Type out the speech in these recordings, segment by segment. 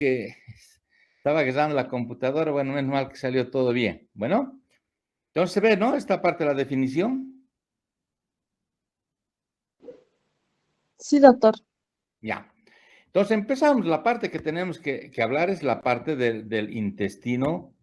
que estaba agarrando la computadora, bueno, menos mal que salió todo bien. Bueno, entonces se ve, ¿no? Esta parte de la definición. Sí, doctor. Ya. Entonces empezamos. La parte que tenemos que hablar es la parte del intestino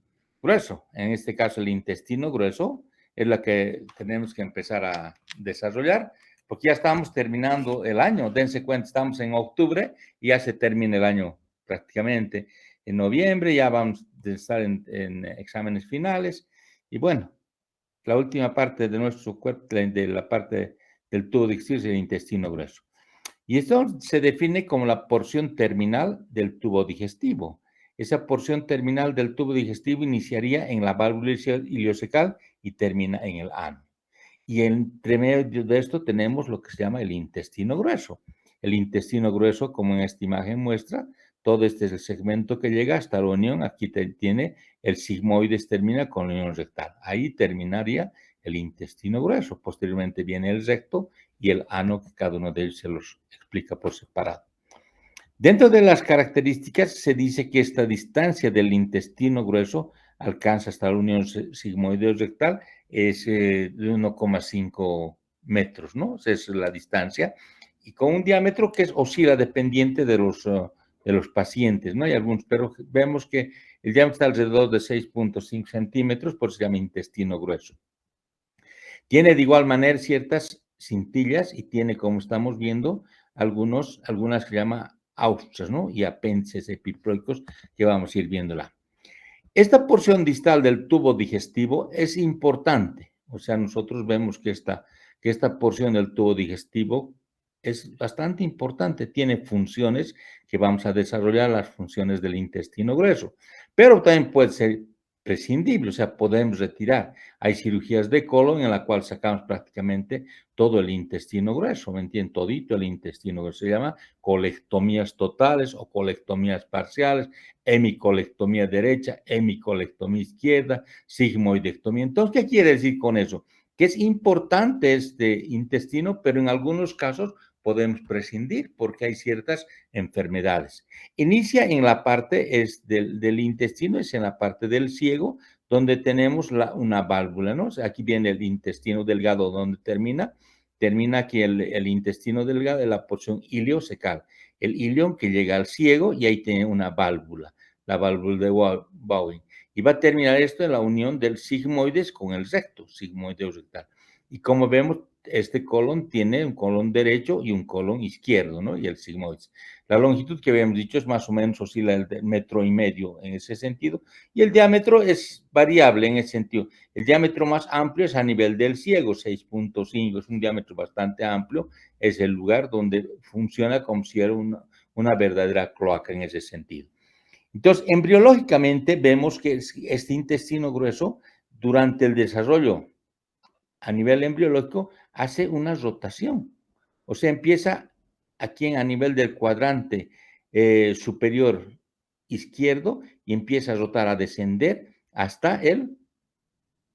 grueso. En este caso, el intestino grueso es la que tenemos que empezar a desarrollar, porque ya estamos terminando el año. Dense cuenta, estamos en octubre y ya se termina el año prácticamente. En noviembre ya vamos a estar en exámenes finales. Y bueno, la última parte de nuestro cuerpo, de la parte del tubo digestivo, es el intestino grueso. Y esto se define como la porción terminal del tubo digestivo. Esa porción terminal del tubo digestivo iniciaría en la válvula ileocecal y termina en el ano. Y entre medio de esto tenemos lo que se llama el intestino grueso. El intestino grueso, como en esta imagen muestra, todo este es el segmento que llega hasta la unión. Aquí tiene el sigmoides, termina con la unión rectal. Ahí terminaría el intestino grueso. Posteriormente viene el recto y el ano, que cada uno de ellos se los explica por separado. Dentro de las características se dice que esta distancia del intestino grueso alcanza hasta la unión sigmoideo rectal, es de 1,5 metros, ¿no? Esa es la distancia, y con un diámetro que oscila dependiente de los pacientes, ¿no? Hay algunos, pero vemos que el diámetro está alrededor de 6,5 centímetros, por eso se llama intestino grueso. Tiene de igual manera ciertas cintillas y tiene, como estamos viendo, algunas que se llama austrias, ¿no? Y apéndices epiploicos que vamos a ir viéndola. Esta porción distal del tubo digestivo es importante. O sea, nosotros vemos que esta porción del tubo digestivo es bastante importante. Tiene funciones que vamos a desarrollar, las funciones del intestino grueso. Pero también puede ser prescindible, o sea, podemos retirar. Hay cirugías de colon en la cual sacamos prácticamente todo el intestino grueso, ¿me entienden? Todito el intestino grueso. Se llama colectomías totales o colectomías parciales, hemicolectomía derecha, hemicolectomía izquierda, sigmoidectomía. Entonces, ¿qué quiere decir con eso? Que es importante este intestino, pero en algunos casos podemos prescindir porque hay ciertas enfermedades. Inicia en la parte del intestino, es en la parte del ciego, donde tenemos una válvula, ¿no? O sea, aquí viene el intestino delgado, donde termina aquí el intestino delgado de la porción ileocecal. El ilion que llega al ciego y ahí tiene una válvula, la válvula de Bowen. Y va a terminar esto en la unión del sigmoides con el recto, sigmoideo rectal. Y como vemos, este colon tiene un colon derecho y un colon izquierdo, ¿no? Y el sigmoides. La longitud que habíamos dicho es más o menos oscila el metro y medio en ese sentido. Y el diámetro es variable en ese sentido. El diámetro más amplio es a nivel del ciego, 6,5, es un diámetro bastante amplio. Es el lugar donde funciona como si era una verdadera cloaca en ese sentido. Entonces, embriológicamente vemos que este intestino grueso, durante el desarrollo a nivel embriológico, hace una rotación. O sea, empieza aquí a nivel del cuadrante superior izquierdo y empieza a rotar, a descender hasta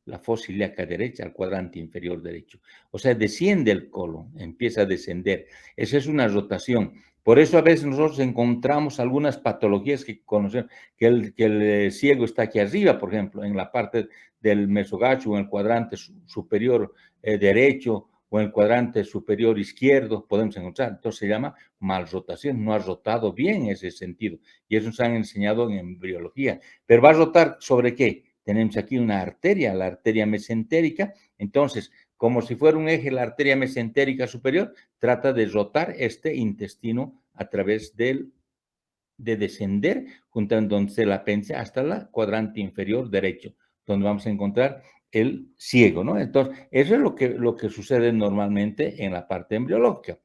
la fosa ilíaca derecha, al cuadrante inferior derecho. O sea, desciende el colon, empieza a descender. Esa es una rotación. Por eso a veces nosotros encontramos algunas patologías que conocemos, que el ciego está aquí arriba, por ejemplo, en la parte del mesogacho o en el cuadrante superior derecho o en el cuadrante superior izquierdo, podemos encontrar. Entonces se llama malrotación, no ha rotado bien en ese sentido. Y eso nos han enseñado en embriología. Pero ¿va a rotar sobre qué? Tenemos aquí una arteria, la arteria mesentérica. Entonces, como si fuera un eje, la arteria mesentérica superior trata de rotar este intestino a través de descender, juntándose la apéndice hasta el cuadrante inferior derecho, donde vamos a encontrar el ciego, ¿no? Entonces, eso es lo que sucede normalmente en la parte embriológica.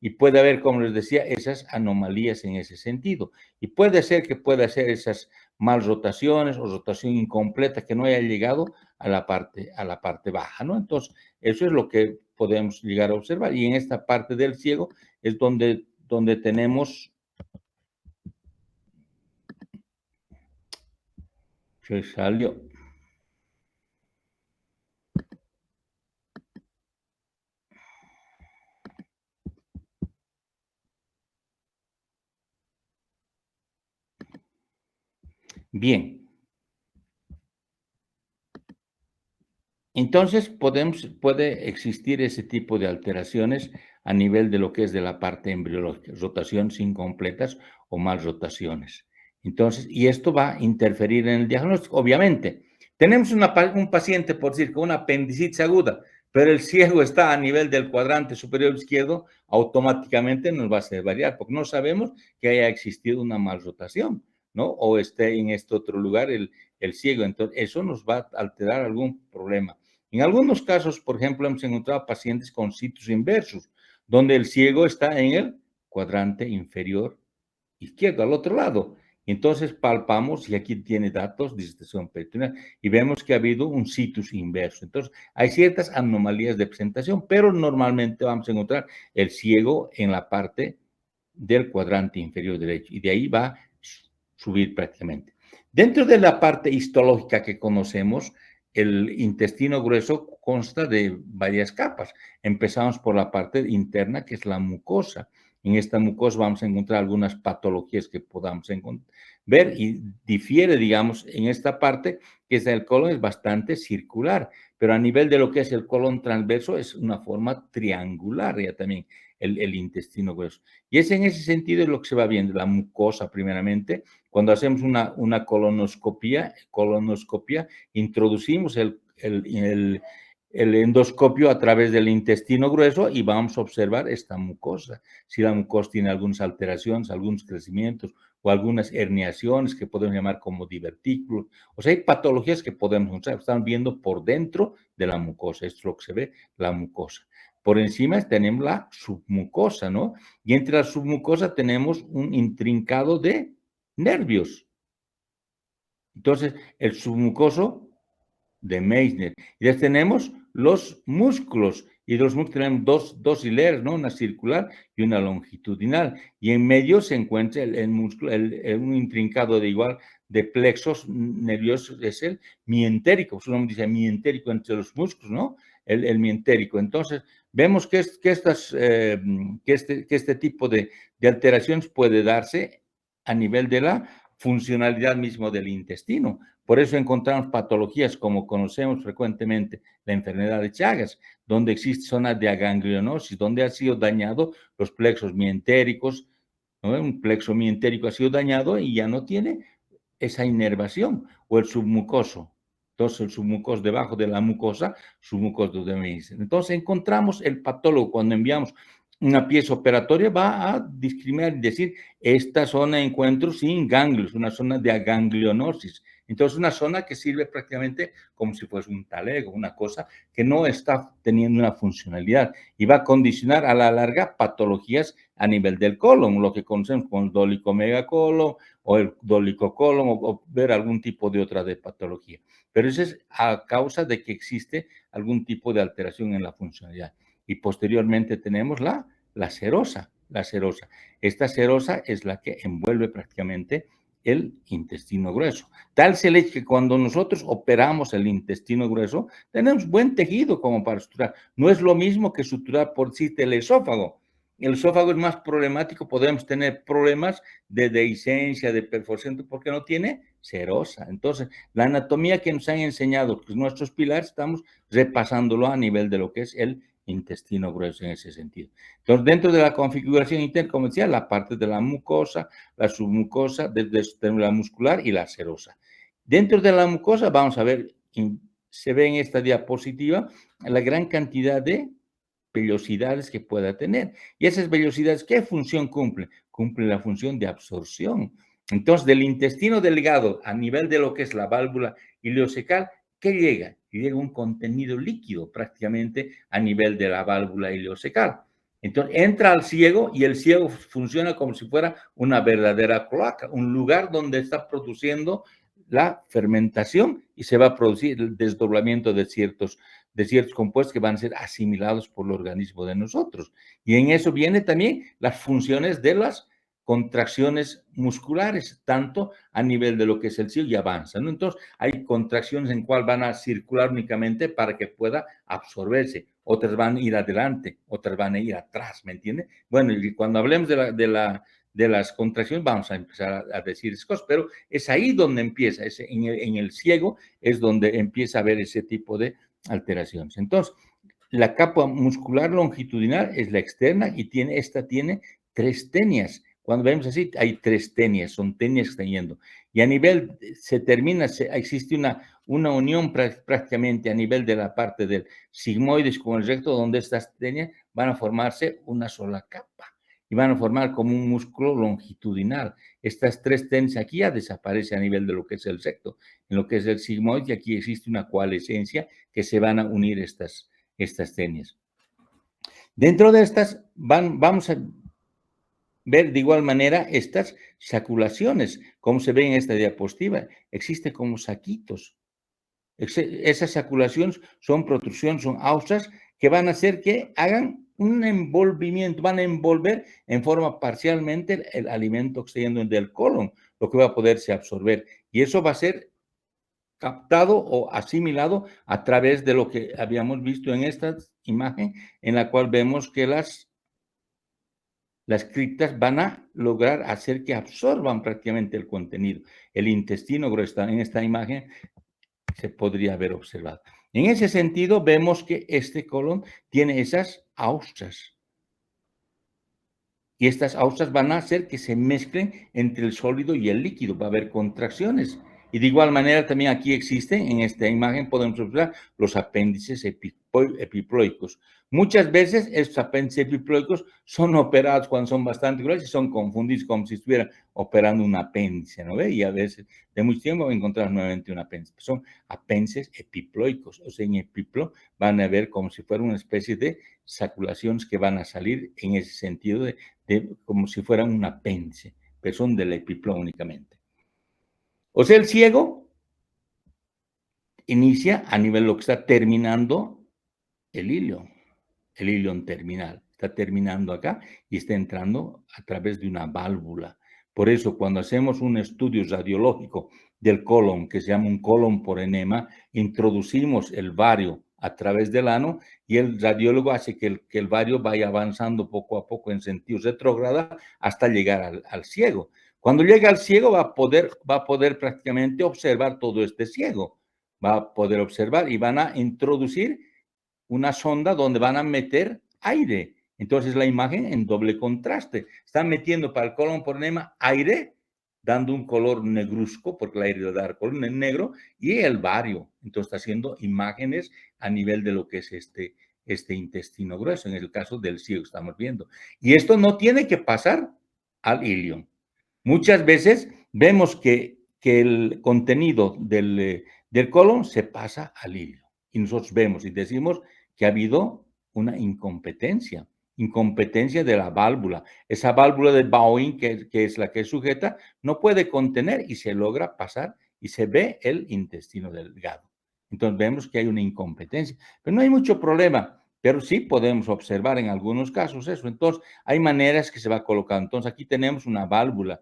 Y puede haber, como les decía, esas anomalías en ese sentido. Y puede ser que pueda hacer esas mal rotaciones o rotación incompleta que no haya llegado a la parte baja, ¿no? Entonces, eso es lo que podemos llegar a observar. Y en esta parte del ciego es donde tenemos... Se salió. Bien. Entonces, puede existir ese tipo de alteraciones a nivel de lo que es de la parte embriológica, rotaciones incompletas o mal rotaciones. Entonces, y esto va a interferir en el diagnóstico. Obviamente, tenemos un paciente, por decir, con una apendicitis aguda, pero el ciego está a nivel del cuadrante superior izquierdo, automáticamente nos va a hacer variar, porque no sabemos que haya existido una mal rotación, ¿no? O esté en este otro lugar el ciego. Entonces, eso nos va a alterar algún problema. En algunos casos, por ejemplo, hemos encontrado pacientes con situs inversos, donde el ciego está en el cuadrante inferior izquierdo, al otro lado. Entonces palpamos, y aquí tiene datos de disección peritoneal, y vemos que ha habido un situs inverso. Entonces, hay ciertas anomalías de presentación, pero normalmente vamos a encontrar el ciego en la parte del cuadrante inferior derecho, y de ahí va a subir prácticamente. Dentro de la parte histológica que conocemos, el intestino grueso consta de varias capas. Empezamos por la parte interna, que es la mucosa. En esta mucosa vamos a encontrar algunas patologías que podamos ver y difiere, digamos, en esta parte, que es el colon, es bastante circular, pero a nivel de lo que es el colon transverso es una forma triangular ya también el intestino grueso. Y es en ese sentido lo que se va viendo, la mucosa primeramente. Cuando hacemos una colonoscopia, introducimos el endoscopio a través del intestino grueso y vamos a observar esta mucosa. Si la mucosa tiene algunas alteraciones, algunos crecimientos o algunas herniaciones que podemos llamar como divertículos. O sea, hay patologías que podemos encontrar. Están viendo por dentro de la mucosa. Esto es lo que se ve, la mucosa. Por encima tenemos la submucosa, ¿no? Y entre la submucosa tenemos un intrincado de nervios. Entonces, el submucoso de Meissner. Y después tenemos los músculos. Y los músculos tenemos dos hileras, ¿no? Una circular y una longitudinal. Y en medio se encuentra el músculo, un intrincado de igual de plexos nerviosos, es el mientérico. Su nombre dice mientérico entre los músculos, ¿no? El mientérico. Entonces, vemos que este tipo de alteraciones puede darse a nivel de la funcionalidad mismo del intestino. Por eso encontramos patologías como conocemos frecuentemente la enfermedad de Chagas, donde existe zona de aganglionosis, donde han sido dañados los plexos mientéricos, ¿no? Un plexo mientérico ha sido dañado y ya no tiene esa inervación, o el submucoso. Entonces, el submucoso debajo de la mucosa, submucoso de Meissner. Entonces, encontramos el patólogo cuando enviamos una pieza operatoria, va a discriminar y decir, esta zona encuentro sin ganglios, una zona de aganglionosis. Entonces, una zona que sirve prácticamente como si fuese un talego, una cosa que no está teniendo una funcionalidad y va a condicionar a la larga patologías a nivel del colon, lo que conocemos como el dolicomegacolon o el dolicocolon o ver algún tipo de otra de patología. Pero eso es a causa de que existe algún tipo de alteración en la funcionalidad. Y posteriormente tenemos la serosa. Esta serosa es la que envuelve prácticamente el intestino grueso. Tal es el hecho que cuando nosotros operamos el intestino grueso, tenemos buen tejido como para suturar. No es lo mismo que suturar por sí el esófago. El esófago es más problemático, podemos tener problemas de dehiscencia, de perforación, porque no tiene serosa. Entonces, la anatomía que nos han enseñado nuestros pilares, estamos repasándolo a nivel de lo que es el intestino grueso en ese sentido. Entonces, dentro de la configuración interna, como decía, la parte de la mucosa, la submucosa, desde la muscular y la serosa. Dentro de la mucosa, vamos a ver, se ve en esta diapositiva la gran cantidad de vellosidades que pueda tener. Y esas vellosidades, ¿qué función cumplen? Cumplen la función de absorción. Entonces, del intestino delgado a nivel de lo que es la válvula ileocecal, ¿qué llega? Llega un contenido líquido prácticamente a nivel de la válvula ileocecal. Entonces, entra al ciego y el ciego funciona como si fuera una verdadera cloaca, un lugar donde está produciendo la fermentación y se va a producir el desdoblamiento de ciertos compuestos que van a ser asimilados por el organismo de nosotros. Y en eso viene también las funciones de las contracciones musculares, tanto a nivel de lo que es el cielo y avanza, ¿no? Entonces, hay contracciones en cual van a circular únicamente para que pueda absorberse, otras van a ir adelante, otras van a ir atrás, ¿me entiende? Bueno, y cuando hablemos de las contracciones, vamos a empezar a decir esas cosas, pero es ahí donde empieza, en el ciego es donde empieza a haber ese tipo de alteraciones. Entonces, la capa muscular longitudinal es la externa y esta tiene 3 tenias. Cuando vemos así, hay 3 tenias, son tenias que están yendo. Y a nivel, existe una unión prácticamente a nivel de la parte del sigmoides con el recto, donde estas tenias van a formarse una sola capa y van a formar como un músculo longitudinal. Estas 3 tenias aquí ya desaparecen a nivel de lo que es el recto. En lo que es el sigmoide, aquí existe una coalescencia que se van a unir estas tenias. Dentro de estas vamos a ver de igual manera estas saculaciones, como se ve en esta diapositiva. Existen como saquitos. Esas saculaciones son protrusiones, son austras que van a hacer que hagan un envolvimiento, van a envolver en forma parcialmente el alimento que está yendo del colon, lo que va a poderse absorber. Y eso va a ser captado o asimilado a través de lo que habíamos visto en esta imagen, en la cual vemos que las criptas van a lograr hacer que absorban prácticamente el contenido. El intestino grueso en esta imagen se podría haber observado. En ese sentido, vemos que este colon tiene esas austras. Y estas austras van a hacer que se mezclen entre el sólido y el líquido. Va a haber contracciones. Y de igual manera también aquí existen, en esta imagen podemos observar los apéndices epiploicos. Muchas veces estos apéndices epiploicos son operados cuando son bastante gruesos y son confundidos como si estuvieran operando un apéndice, ¿no ve? Y a veces de mucho tiempo encontramos nuevamente un apéndice. Son apéndices epiploicos, o sea, en epiplo van a ver como si fuera una especie de saculaciones que van a salir en ese sentido como si fueran un apéndice, pero son del epiplo únicamente. O sea, el ciego inicia a nivel de lo que está terminando el ilion terminal. Está terminando acá y está entrando a través de una válvula. Por eso, cuando hacemos un estudio radiológico del colon, que se llama un colon por enema, introducimos el vario a través del ano y el radiólogo hace que el vario vaya avanzando poco a poco en sentido retrógrado hasta llegar al ciego. Cuando llega al ciego va a poder prácticamente observar todo este ciego. Va a poder observar y van a introducir una sonda donde van a meter aire. Entonces la imagen en doble contraste. Están metiendo para el colon por enema aire, dando un color negruzco, porque el aire le da color negro, y el bario. Entonces está haciendo imágenes a nivel de lo que es este intestino grueso, en el caso del ciego que estamos viendo. Y esto no tiene que pasar al ilion. Muchas veces vemos que el contenido del colon se pasa al ilion. Y nosotros vemos y decimos que ha habido una incompetencia de la válvula. Esa válvula de Bowing, que es la que sujeta, no puede contener y se logra pasar y se ve el intestino delgado. Entonces vemos que hay una incompetencia, pero no hay mucho problema, pero sí podemos observar en algunos casos eso. Entonces hay maneras que se va colocando. Entonces aquí tenemos una válvula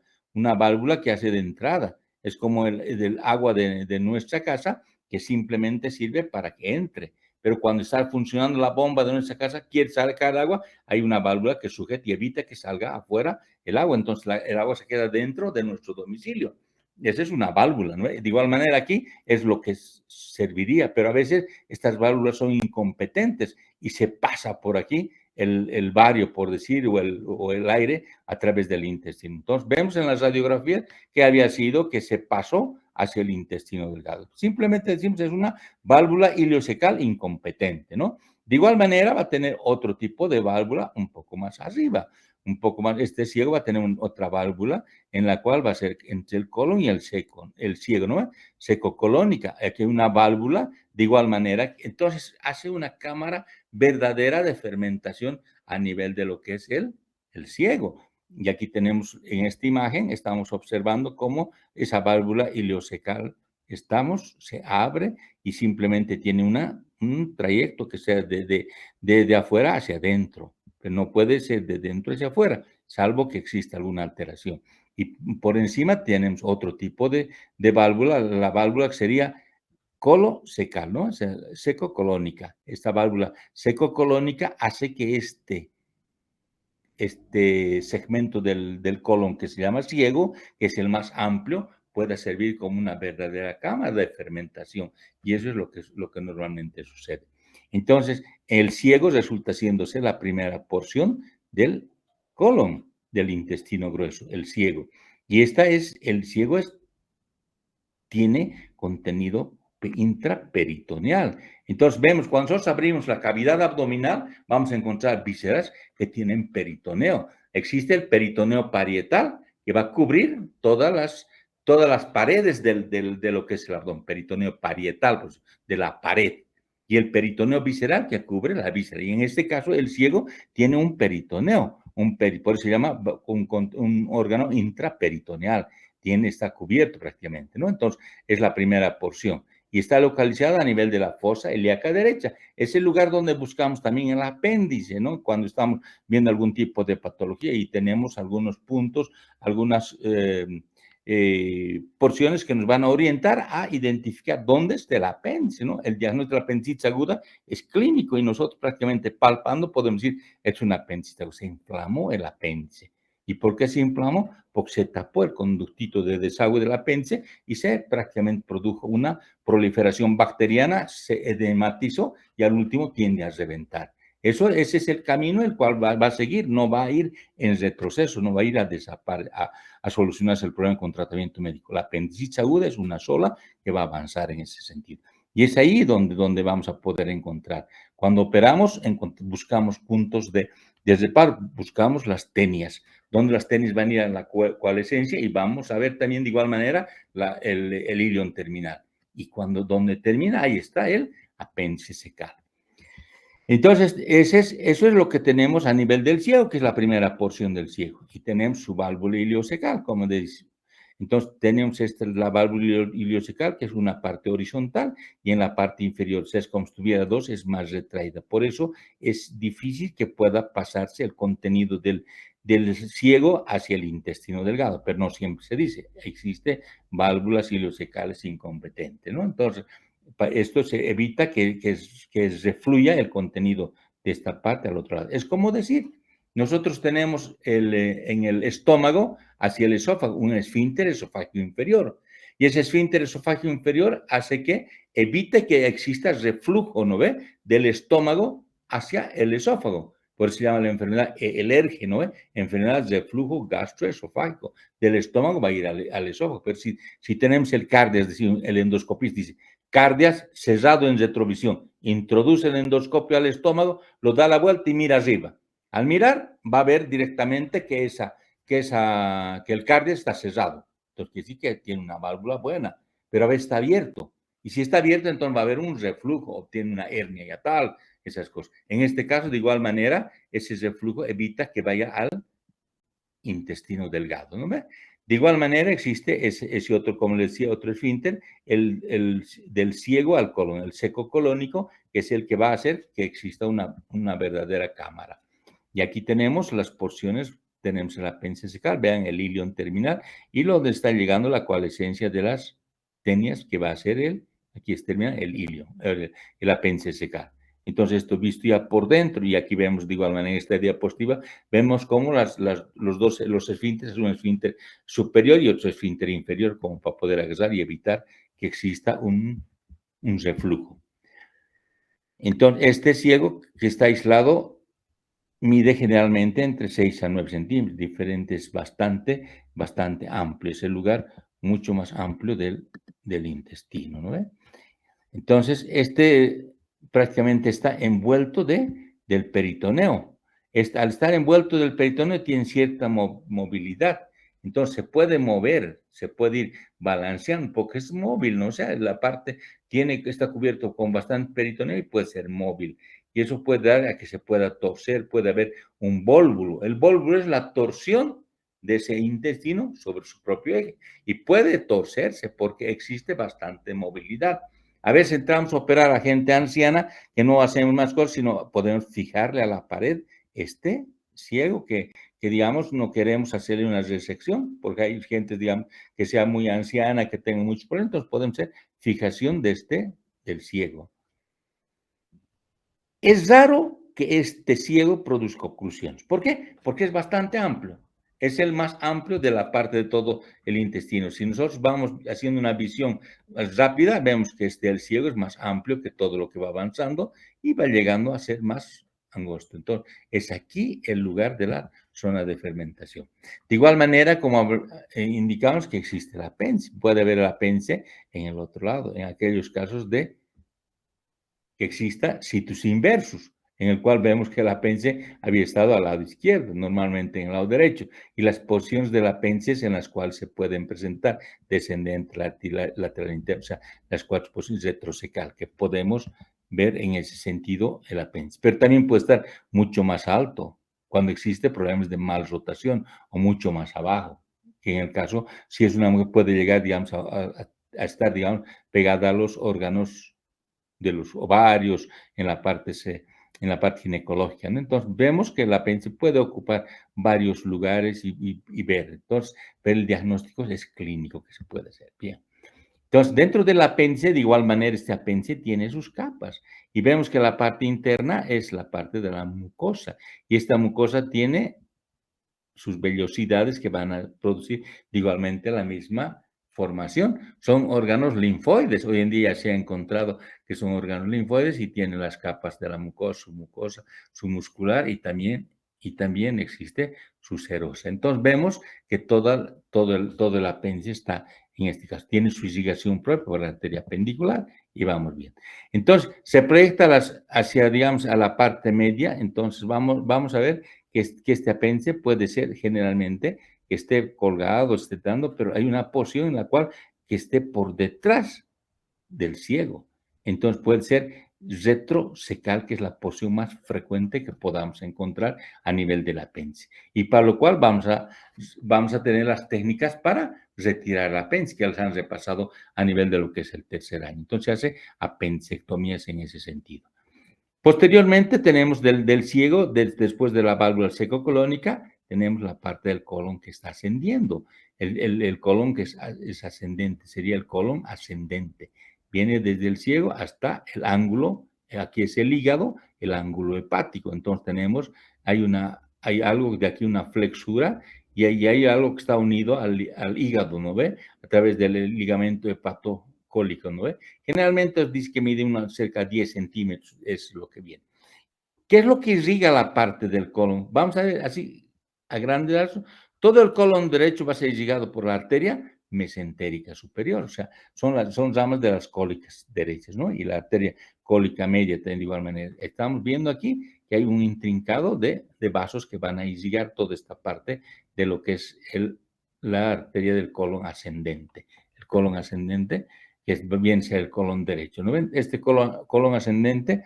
que hace de entrada. Es como el agua de nuestra casa, que simplemente sirve para que entre. Pero cuando está funcionando la bomba de nuestra casa, quiere sacar agua, hay una válvula que sujeta y evita que salga afuera el agua. Entonces el agua se queda dentro de nuestro domicilio. Y esa es una válvula, ¿no? De igual manera aquí es lo que serviría, pero a veces estas válvulas son incompetentes y se pasa por aquí el bario, por decir, o el aire a través del intestino. Entonces, vemos en las radiografías que había sido que se pasó hacia el intestino delgado. Simplemente decimos es una válvula ileocecal incompetente, ¿no? De igual manera va a tener otro tipo de válvula un poco más arriba, un poco más, este ciego va a tener otra válvula en la cual va a ser entre el colon y el ciego, ¿no? Secocolónica. Aquí hay una válvula de igual manera, entonces hace una cámara verdadera de fermentación a nivel de lo que es el ciego. Y aquí tenemos en esta imagen, estamos observando cómo esa válvula ileocecal se abre y simplemente tiene un trayecto que sea de afuera hacia adentro, pero no puede ser de dentro hacia afuera, salvo que exista alguna alteración. Y por encima tenemos otro tipo de válvula, la válvula que sería colocecal, ¿no? O sea, secocolónica. Esta válvula secocolónica hace que este segmento del colon que se llama ciego, que es el más amplio, pueda servir como una verdadera cámara de fermentación. Y eso es lo que normalmente sucede. Entonces, el ciego resulta siéndose la primera porción del colon, del intestino grueso, el ciego. Y el ciego tiene contenido intraperitoneal. Entonces vemos, cuando nosotros abrimos la cavidad abdominal, vamos a encontrar vísceras que tienen peritoneo. Existe el peritoneo parietal, que va a cubrir todas las paredes de lo que es el abdomen, peritoneo parietal, pues, de la pared. Y el peritoneo visceral que cubre la víscera. Y en este caso, el ciego tiene un peritoneo, por eso se llama un órgano intraperitoneal. Está cubierto prácticamente, ¿no? Entonces, es la primera porción. Y está localizada a nivel de la fosa ilíaca derecha. Es el lugar donde buscamos también el apéndice, ¿no? Cuando estamos viendo algún tipo de patología y tenemos algunos puntos, algunas porciones que nos van a orientar a identificar dónde está el apéndice, ¿no? El diagnóstico de la apendicitis aguda es clínico y nosotros prácticamente palpando podemos decir, es un apéndice aguda, se inflamó el apéndice. ¿Y por qué se inflamó? Porque se tapó el conductito de desagüe del apéndice y se prácticamente produjo una proliferación bacteriana, se edematizó y al último tiende a reventar. Ese es el camino el cual va a seguir, no va a ir en retroceso, no va a ir a solucionarse el problema con tratamiento médico. La apendicitis aguda es una sola que va a avanzar en ese sentido. Y es ahí donde vamos a poder encontrar. Cuando operamos, buscamos puntos de reparo, buscamos las tenias, donde las tenias van a ir a la coalescencia y vamos a ver también de igual manera el ilion terminal. Y donde termina, ahí está el apéndice secal. Entonces, eso es lo que tenemos a nivel del ciego, que es la primera porción del ciego. Y tenemos su válvula iliocecal, como dice. Entonces, tenemos la válvula iliocecal, que es una parte horizontal, y en la parte inferior, es como si estuviera dos, es más retraída. Por eso es difícil que pueda pasarse el contenido del ciego hacia el intestino delgado, pero no siempre se dice. Existe válvulas iliocecales incompetentes, ¿no? Entonces, esto se evita que refluya el contenido de esta parte al otro lado. Es como decir, nosotros tenemos en el estómago hacia el esófago un esfínter esofágico inferior. Y ese esfínter esofágico inferior hace que evite que exista reflujo, ¿no ve? Del estómago hacia el esófago. Por eso se llama la enfermedad ERGE, ¿no ve? Enfermedad de reflujo gastroesofágico. Del estómago va a ir al esófago. Pero si tenemos el cardio, es decir, el endoscopista dice, cardias cerrado en retrovisión, introduce el endoscopio al estómago, lo da la vuelta y mira arriba. Al mirar, va a ver directamente que el cardio está cerrado. Entonces, quiere decir que tiene una válvula buena, pero a veces está abierto. Y si está abierto, entonces va a haber un reflujo, o tiene una hernia yatal, esas cosas. En este caso, de igual manera, ese reflujo evita que vaya al intestino delgado, ¿no ve? De igual manera existe ese otro, como les decía, otro esfínter, del ciego al colon, el seco colónico, que es el que va a hacer que exista una verdadera cámara. Y aquí tenemos las porciones, tenemos el apéndice secal, vean el ilion terminal, y donde está llegando la coalescencia de las tenias, que va a ser aquí termina el ilion, el apéndice secal. Entonces, esto visto ya por dentro, y aquí vemos de igual manera en esta diapositiva, vemos cómo los esfínteres, un esfínter superior y otro esfínter inferior, como para poder agarrar y evitar que exista un reflujo. Entonces, este ciego que está aislado mide generalmente entre 6 a 9 centímetros, diferentes, bastante amplio. Es el lugar mucho más amplio del intestino, ¿no ve? Entonces, prácticamente está envuelto del peritoneo. Al estar envuelto del peritoneo tiene cierta movilidad. Entonces, se puede mover, se puede ir balanceando, porque es móvil, ¿no? O sea, la parte está cubierto con bastante peritoneo y puede ser móvil. Y eso puede dar a que se pueda torcer, puede haber un vólvulo. El vólvulo es la torsión de ese intestino sobre su propio eje y puede torcerse porque existe bastante movilidad. A veces entramos a operar a gente anciana que no hacemos más cosas, sino podemos fijarle a la pared ciego que digamos, no queremos hacerle una resección, porque hay gente, digamos, que sea muy anciana, que tenga muchos problemas, entonces podemos hacer fijación del ciego. Es raro que este ciego produzca oclusiones. ¿Por qué? Porque es bastante amplio. Es el más amplio de la parte de todo el intestino. Si nosotros vamos haciendo una visión rápida, vemos que el ciego es más amplio que todo lo que va avanzando y va llegando a ser más angosto. Entonces, es aquí el lugar de la zona de fermentación. De igual manera, como indicamos que existe el apéndice, puede haber el apéndice en el otro lado, en aquellos casos de que exista situs inversus, en el cual vemos que el apéndice había estado al lado izquierdo, normalmente en el lado derecho, y las posiciones del apéndice en las cuales se pueden presentar descendente, lateral interno, o sea, las cuatro posiciones retrocecal, que podemos ver en ese sentido el apéndice. Pero también puede estar mucho más alto, cuando existe problemas de malrotación, o mucho más abajo, que en el caso, si es una mujer, puede llegar, digamos, a estar, digamos, pegada a los órganos de los ovarios, en la parte ginecológica, ¿no? Entonces, vemos que el apéndice puede ocupar varios lugares y ver. Entonces, pero el diagnóstico es clínico que se puede hacer. Bien. Entonces, dentro del apéndice, de igual manera, este apéndice tiene sus capas. Y vemos que la parte interna es la parte de la mucosa. Y esta mucosa tiene sus vellosidades que van a producir igualmente la misma formación. Son órganos linfoides. Hoy en día se ha encontrado que son órganos linfoides y tienen las capas de la mucosa, su muscular y también existe su serosa. Entonces vemos que todo el apéndice está, en este caso, tiene su irrigación propia por la arteria apendicular y vamos bien. Entonces se proyecta hacia, digamos, a la parte media. Entonces vamos a ver que este apéndice puede ser generalmente que esté colgado, esté dando, pero hay una posición en la cual que esté por detrás del ciego. Entonces puede ser retrocecal, que es la posición más frecuente que podamos encontrar a nivel del apéndice. Y para lo cual vamos a tener las técnicas para retirar el apéndice, que las han repasado a nivel de lo que es el tercer año. Entonces se hace apendicectomías en ese sentido. Posteriormente tenemos del ciego, después de la válvula secocolónica, tenemos la parte del colon que está ascendiendo. El colon que es ascendente, sería el colon ascendente. Viene desde el ciego hasta el ángulo, aquí es el hígado, el ángulo hepático. Entonces hay algo de aquí, una flexura, y ahí hay algo que está unido al hígado, ¿no ve? A través del ligamento hepatocólico, ¿no ve? Generalmente os dice que mide cerca de 10 centímetros, es lo que viene. ¿Qué es lo que irriga la parte del colon? Vamos a ver así, a grandes rasgos. Todo el colon derecho va a ser irrigado por la arteria mesentérica superior, o sea, son ramas de las cólicas derechas, ¿no? Y la arteria cólica media de igual manera. Estamos viendo aquí que hay un intrincado de vasos que van a irrigar toda esta parte de lo que es la arteria del colon ascendente. El colon ascendente, que bien sea el colon derecho, ¿no ven? Este colon ascendente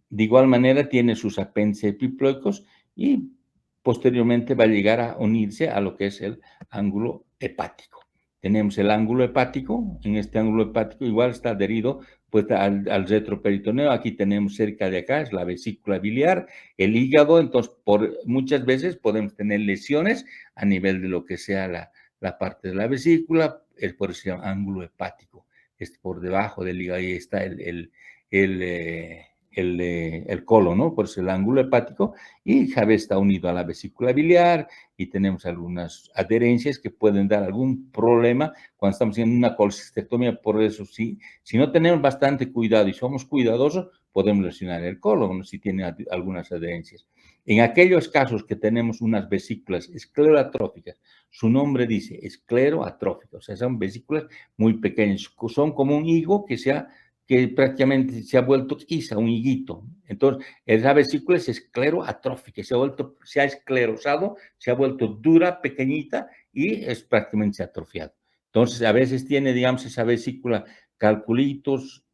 de igual manera tiene sus apéndices epiploicos y posteriormente va a llegar a unirse a lo que es el ángulo hepático. Tenemos el ángulo hepático, en este ángulo hepático igual está adherido pues al retroperitoneo. Aquí tenemos cerca de acá, es la vesícula biliar, el hígado. Entonces muchas veces podemos tener lesiones a nivel de lo que sea la parte de la vesícula, es por ese ángulo hepático. Es por debajo del hígado, ahí está el colon, ¿no? Por eso el ángulo hepático, y Javé está unido a la vesícula biliar y tenemos algunas adherencias que pueden dar algún problema cuando estamos haciendo una colcistectomía. Por eso, si no tenemos bastante cuidado y somos cuidadosos, podemos lesionar el colon, ¿no? Si tiene algunas adherencias. En aquellos casos que tenemos unas vesículas esclerotróficas, su nombre dice escleroatróficas, o sea, son vesículas muy pequeñas, son como un higo que prácticamente se ha vuelto quizá un higuito. Entonces, esa vesícula es escleroatrófica, se ha esclerosado, se ha vuelto dura, pequeñita y es prácticamente atrofiado. Entonces, a veces tiene, digamos, esa vesícula calculitos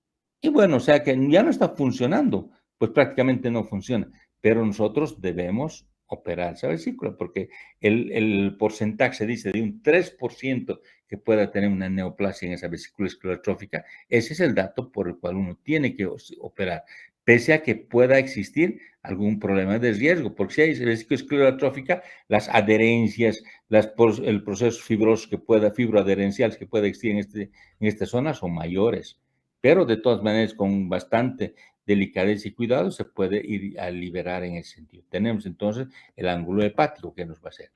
y bueno, o sea que ya no está funcionando, pues prácticamente no funciona, pero nosotros debemos operar esa vesícula porque el porcentaje se dice de un 3% que pueda tener una neoplasia en esa vesícula esclerotrófica. Ese es el dato por el cual uno tiene que operar, pese a que pueda existir algún problema de riesgo, porque si hay vesícula esclerotrófica, las adherencias, el proceso fibroso fibroadherencial que pueda existir en esta zona son mayores. pero de todas maneras con bastante delicadeza y cuidado se puede ir a liberar en ese sentido. Tenemos entonces el ángulo hepático que nos va a hacer.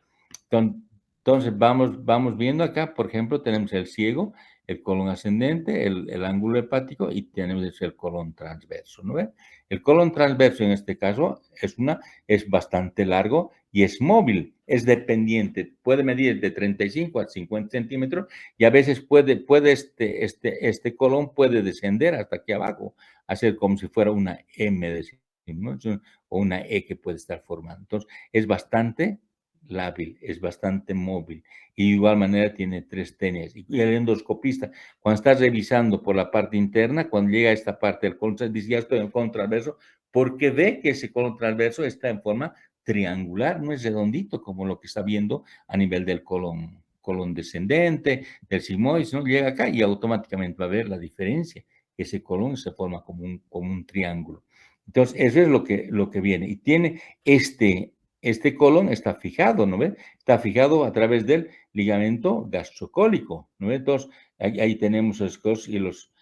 Entonces vamos viendo acá, por ejemplo, tenemos el ciego, el colon ascendente, el ángulo hepático y tenemos el colon transverso, ¿no ve? El colon transverso en este caso es bastante largo y es móvil, es dependiente, puede medir de 35 a 50 centímetros y a veces puede este colon puede descender hasta aquí abajo, hacer como si fuera una M, ¿no? O una E que puede estar formando. Entonces, es bastante lábil, es bastante móvil y de igual manera tiene 3 tenias. Y el endoscopista, cuando está revisando por la parte interna, cuando llega a esta parte del colon, dice, ya estoy en el colon transverso, porque ve que ese colon transverso está en forma triangular, no es redondito como lo que está viendo a nivel del colon descendente, del sigmoide, ¿no? Llega acá y automáticamente va a ver la diferencia. Ese colon se forma como un triángulo. Entonces, eso es lo que viene. Y tiene este colon está fijado, ¿no ve? Está fijado a través del ligamento gastrocólico, ¿no ve? Entonces, ahí tenemos las cosas y los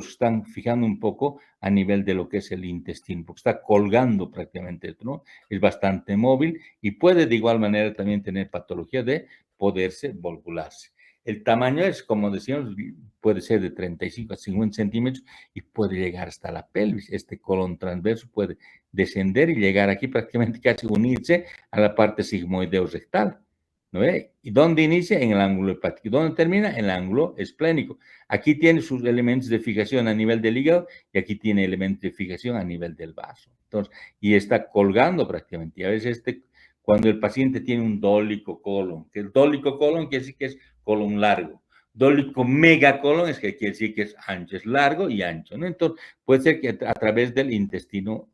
están fijando un poco a nivel de lo que es el intestino, porque está colgando prácticamente esto, ¿no? Es bastante móvil y puede de igual manera también tener patología de poderse volvularse. El tamaño es, como decíamos, puede ser de 35 a 50 centímetros y puede llegar hasta la pelvis. Este colon transverso puede descender y llegar aquí prácticamente casi unirse a la parte sigmoideo rectal. ¿No ve? ¿Y dónde inicia? En el ángulo hepático. ¿Dónde termina? En el ángulo esplénico. Aquí tiene sus elementos de fijación a nivel del hígado y aquí tiene elementos de fijación a nivel del vaso. Entonces, y está colgando prácticamente. Y a veces cuando el paciente tiene un dólico colon, que el dólico colon quiere decir que es colon largo. Dólico megacolon es que quiere decir que es ancho, es largo y ancho, ¿no? Entonces, puede ser que a través del intestino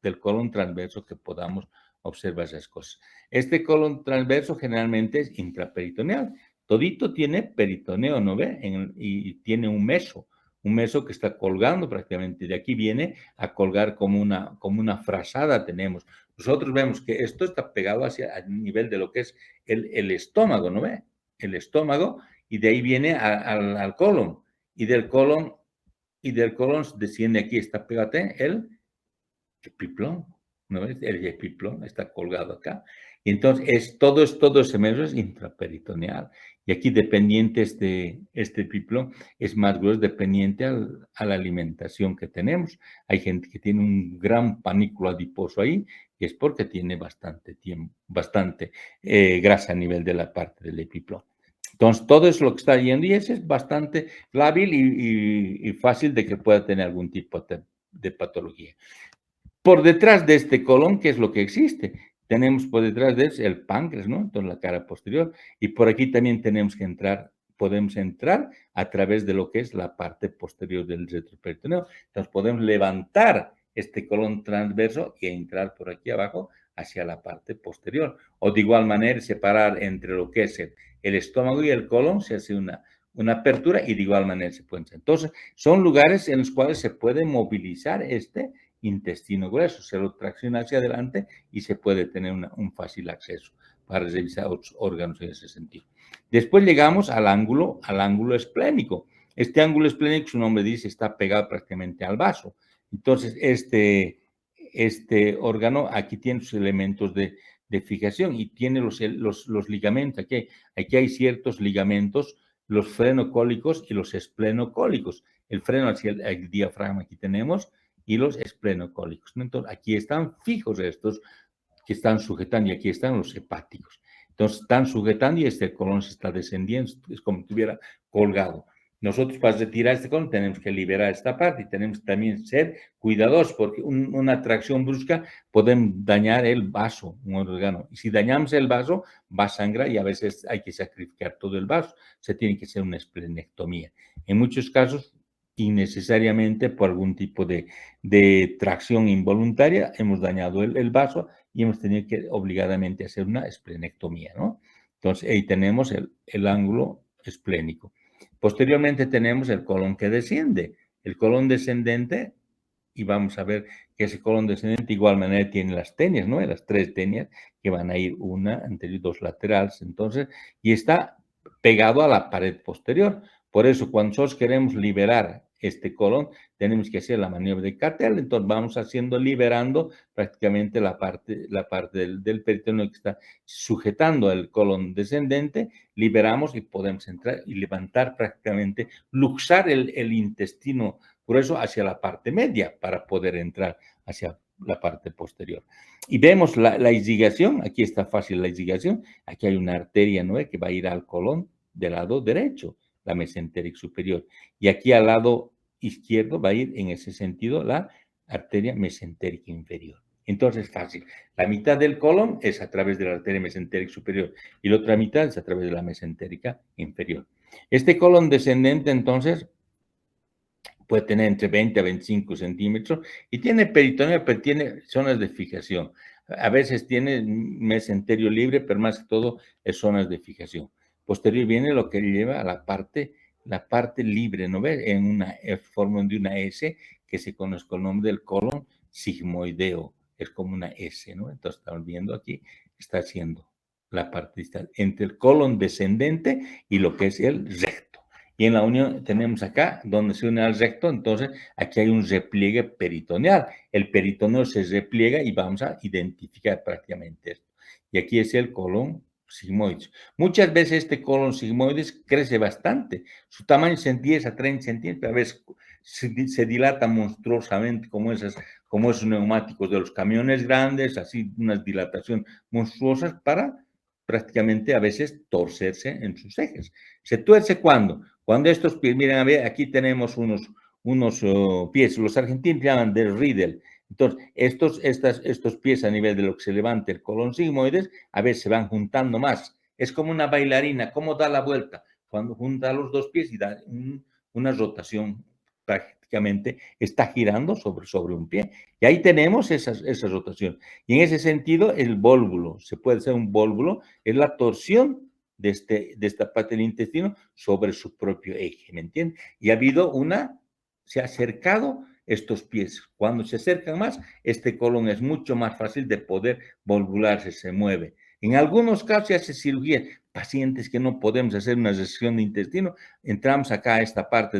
del colon transverso que podamos observar esas cosas. Este colon transverso generalmente es intraperitoneal. Todito tiene peritoneo, ¿no ve? Y tiene un meso que está colgando prácticamente. De aquí viene a colgar como una frazada tenemos. Nosotros vemos que esto está pegado hacia el nivel de lo que es el estómago, ¿no ve? El estómago, y de ahí viene al colon. Y del colon desciende aquí, está pegado el epiplón, ¿no ves? El epiplón está colgado acá. Y entonces todo ese meso es intraperitoneal. Y aquí dependiente este epiplón es más grueso dependiente a la alimentación que tenemos. Hay gente que tiene un gran panículo adiposo ahí y es porque tiene bastante grasa a nivel de la parte del epiplón. Entonces, todo es lo que está yendo y ese es bastante lábil y fácil de que pueda tener algún tipo de patología. Por detrás de este colon, ¿qué es lo que existe? Tenemos por detrás de eso el páncreas, ¿no? Entonces la cara posterior. Y por aquí también podemos entrar a través de lo que es la parte posterior del retroperitoneo. Entonces podemos levantar este colon transverso y entrar por aquí abajo hacia la parte posterior. O de igual manera separar entre lo que es el estómago y el colon, se hace una apertura y de igual manera se puede entrar. Entonces son lugares en los cuales se puede movilizar este intestino grueso, se lo tracciona hacia adelante y se puede tener un fácil acceso para revisar otros órganos en ese sentido. Después llegamos al ángulo esplénico. Este ángulo esplénico, su nombre dice, está pegado prácticamente al vaso. Entonces, este órgano aquí tiene sus elementos de fijación y tiene los ligamentos. Aquí hay ciertos ligamentos, los frenocólicos y los esplenocólicos. El freno hacia el diafragma aquí tenemos y los esplenocólicos. Entonces, aquí están fijos estos que están sujetando y aquí están los hepáticos. Entonces, están sujetando y este colon se está descendiendo, es como si estuviera colgado. Nosotros para retirar este colon tenemos que liberar esta parte y tenemos que también ser cuidadosos porque una tracción brusca puede dañar el vaso, un órgano. Y si dañamos el vaso, va a sangrar y a veces hay que sacrificar todo el vaso. Se tiene que hacer una esplenectomía. En muchos casos, innecesariamente por algún tipo de tracción involuntaria, hemos dañado el vaso y hemos tenido que obligadamente hacer una esplenectomía, ¿no? Entonces, ahí tenemos el ángulo esplénico. Posteriormente tenemos el colon que desciende. El colon descendente, y vamos a ver que ese colon descendente de igual manera tiene las tenias, ¿no? Las 3 tenias que van a ir una anterior y 2 laterales, entonces, y está pegado a la pared posterior. Por eso, cuando nosotros queremos liberar este colon, tenemos que hacer la maniobra de Cattell. Entonces, vamos haciendo, liberando prácticamente la parte del peritoneo que está sujetando el colon descendente, liberamos y podemos entrar y levantar prácticamente, luxar el intestino grueso hacia la parte media para poder entrar hacia la parte posterior. Y vemos la irrigación, aquí está fácil la irrigación, aquí hay una arteria, ¿no? Que va a ir al colon del lado derecho, la mesentérica superior, y aquí al lado izquierdo va a ir en ese sentido la arteria mesentérica inferior. Entonces, fácil. La mitad del colon es a través de la arteria mesentérica superior y la otra mitad es a través de la mesentérica inferior. Este colon descendente, entonces, puede tener entre 20 a 25 centímetros y tiene peritoneo, pero tiene zonas de fijación. A veces tiene mesenterio libre, pero más que todo es zonas de fijación. Posterior viene lo que lleva a la parte libre, ¿no ves? En una forma de una S que se conoce con el nombre del colon sigmoideo. Es como una S, ¿no? Entonces estamos viendo aquí, está haciendo la parte entre el colon descendente y lo que es el recto. Y en la unión tenemos acá, donde se une al recto, entonces aquí hay un repliegue peritoneal. El peritoneo se repliega y vamos a identificar prácticamente esto. Y aquí es el colon sigmoides. Muchas veces este colon sigmoides crece bastante. Su tamaño es en 10 a 30 centímetros, a veces se dilata monstruosamente como esos neumáticos de los camiones grandes, así unas dilataciones monstruosas para prácticamente a veces torcerse en sus ejes. ¿Se tuerce cuándo? Cuando estos pies, miren, a ver, aquí tenemos unos pies, los argentinos llaman de Riedel. Entonces, estos pies a nivel de lo que se levanta el colon sigmoides, a veces se van juntando más. Es como una bailarina, ¿cómo da la vuelta? Cuando junta los dos pies y da una rotación, prácticamente está girando sobre un pie. Y ahí tenemos esa rotación. Y en ese sentido, el vólvulo, se puede hacer un vólvulo, es la torsión de esta parte del intestino sobre su propio eje, ¿me entiendes? Y ha habido se ha acercado estos pies. Cuando se acercan más, este colon es mucho más fácil de poder volvularse, se mueve. En algunos casos se hace cirugía. Pacientes que no podemos hacer una resección de intestino, entramos acá a esta parte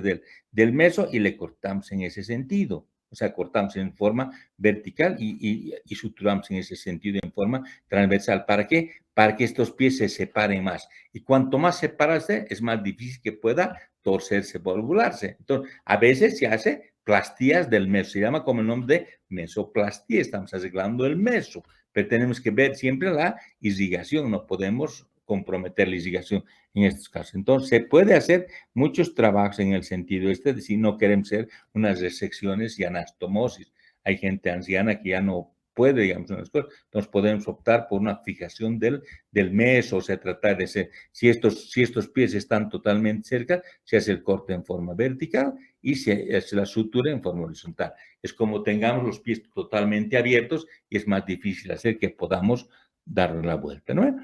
del meso y le cortamos en ese sentido. O sea, cortamos en forma vertical y suturamos en ese sentido en forma transversal. ¿Para qué? Para que estos pies se separen más. Y cuanto más separarse, es más difícil que pueda torcerse, volvularse. Entonces, a veces se hace plastías del meso. Se llama como el nombre de mesoplastía. Estamos arreglando el meso. Pero tenemos que ver siempre la irrigación. No podemos comprometer la irrigación en estos casos. Entonces, se puede hacer muchos trabajos en el sentido de si no queremos hacer unas resecciones y anastomosis. Hay gente anciana que ya no puede, digamos, unas cosas. Entonces, podemos optar por una fijación del meso, o sea, tratar de ser, si estos pies están totalmente cerca, se hace el corte en forma vertical y se hace la sutura en forma horizontal. Es como tengamos los pies totalmente abiertos y es más difícil hacer que podamos darle la vuelta, ¿no?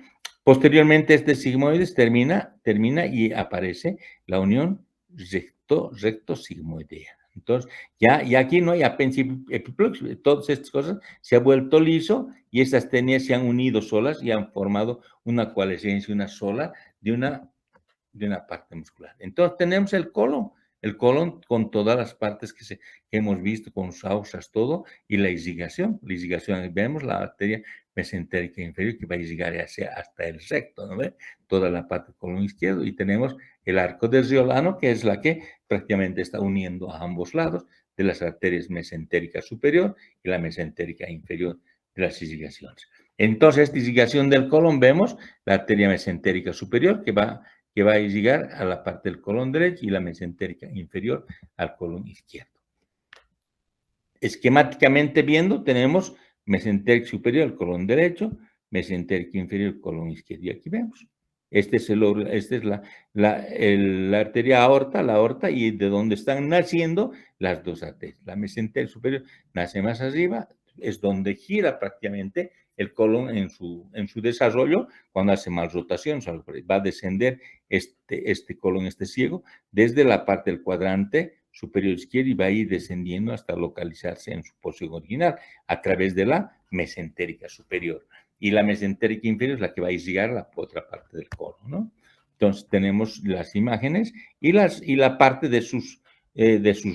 Posteriormente, este sigmoides termina y aparece la unión recto-sigmoidea. Entonces, ya aquí no hay apéndice epiploico, todas estas cosas se ha vuelto liso y estas tenias se han unido solas y han formado una coalescencia, una sola de una parte muscular. Entonces, tenemos el colon con todas las partes que hemos visto, con sus ausas, todo, y la irrigación. Vemos la arteria mesentérica inferior que va a irrigar hasta el recto, ¿no ve? Toda la parte del colon izquierdo, y tenemos el arco del riolano, que es la que prácticamente está uniendo a ambos lados de las arterias mesentérica superior y la mesentérica inferior de las irrigaciones. Entonces, esta irrigación del colon, vemos la arteria mesentérica superior que va a llegar a la parte del colon derecho y la mesentérica inferior al colon izquierdo. Esquemáticamente viendo, tenemos mesentérica superior al colon derecho, mesentérica inferior al colon izquierdo. Y aquí vemos. Esta es la arteria aorta, la aorta, y de donde están naciendo las dos arterias. La mesentérica superior nace más arriba, es donde gira prácticamente el colon en su desarrollo, cuando hace más rotación, va a descender este colon, este ciego, desde la parte del cuadrante superior izquierdo y va a ir descendiendo hasta localizarse en su posición original a través de la mesentérica superior. Y la mesentérica inferior es la que va a irrigar la otra parte del colon, ¿no? Entonces, tenemos las imágenes y la parte de sus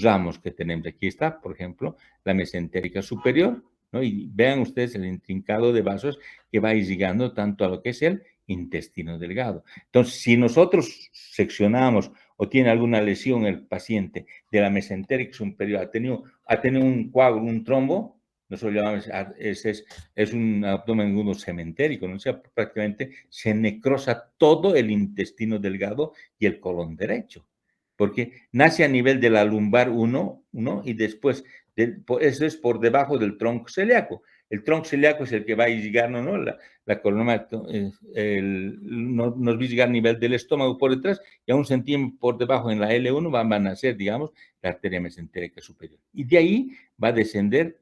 ramos que tenemos. Aquí está, por ejemplo, la mesentérica superior, ¿no? Y vean ustedes el intrincado de vasos que va llegando tanto a lo que es el intestino delgado. Entonces, si nosotros seccionamos o tiene alguna lesión el paciente de la mesentérica superior, ha tenido un coágulo, un trombo, nosotros llamamos, es un abdomen agudo cementérico, ¿no? O sea, prácticamente se necrosa todo el intestino delgado y el colon derecho, porque nace a nivel de la lumbar 1, y después, eso es por debajo del tronco celíaco. El tronco celíaco es el que va a llegar, ¿no? La columna nos va a llegar a nivel del estómago por detrás y a un centímetro por debajo en la L1 van a nacer, digamos, la arteria mesentérica superior. Y de ahí va a descender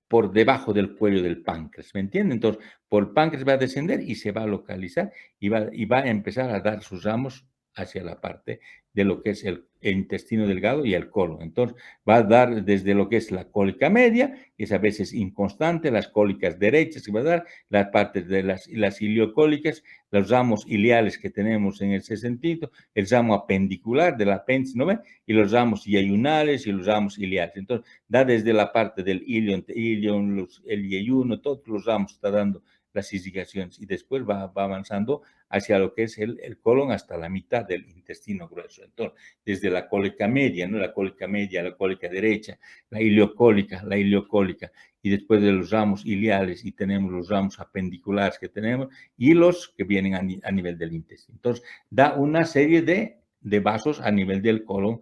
por debajo del cuello del páncreas, ¿me entienden? Entonces, por el páncreas va a descender y se va a localizar y va a empezar a dar sus ramos hacia la parte de lo que es el intestino delgado y el colon. Entonces, va a dar desde lo que es la cólica media, que es a veces inconstante, las cólicas derechas, que va a dar las partes de las iliocólicas, los ramos iliales que tenemos en ese sentido, el ramo apendicular del apéndice, ¿no ve? Y los ramos yeyunales y los ramos iliales. Entonces, da desde la parte del ilion, el yeyuno, todos los ramos está dando las irrigaciones y después va avanzando hacia lo que es el colon hasta la mitad del intestino grueso. Entonces, desde la cólica media, ¿no? La cólica media, la cólica derecha, la iliocólica, y después de los ramos iliales y tenemos los ramos apendiculares que tenemos y los que vienen a nivel del intestino. Entonces, da una serie de vasos a nivel del colon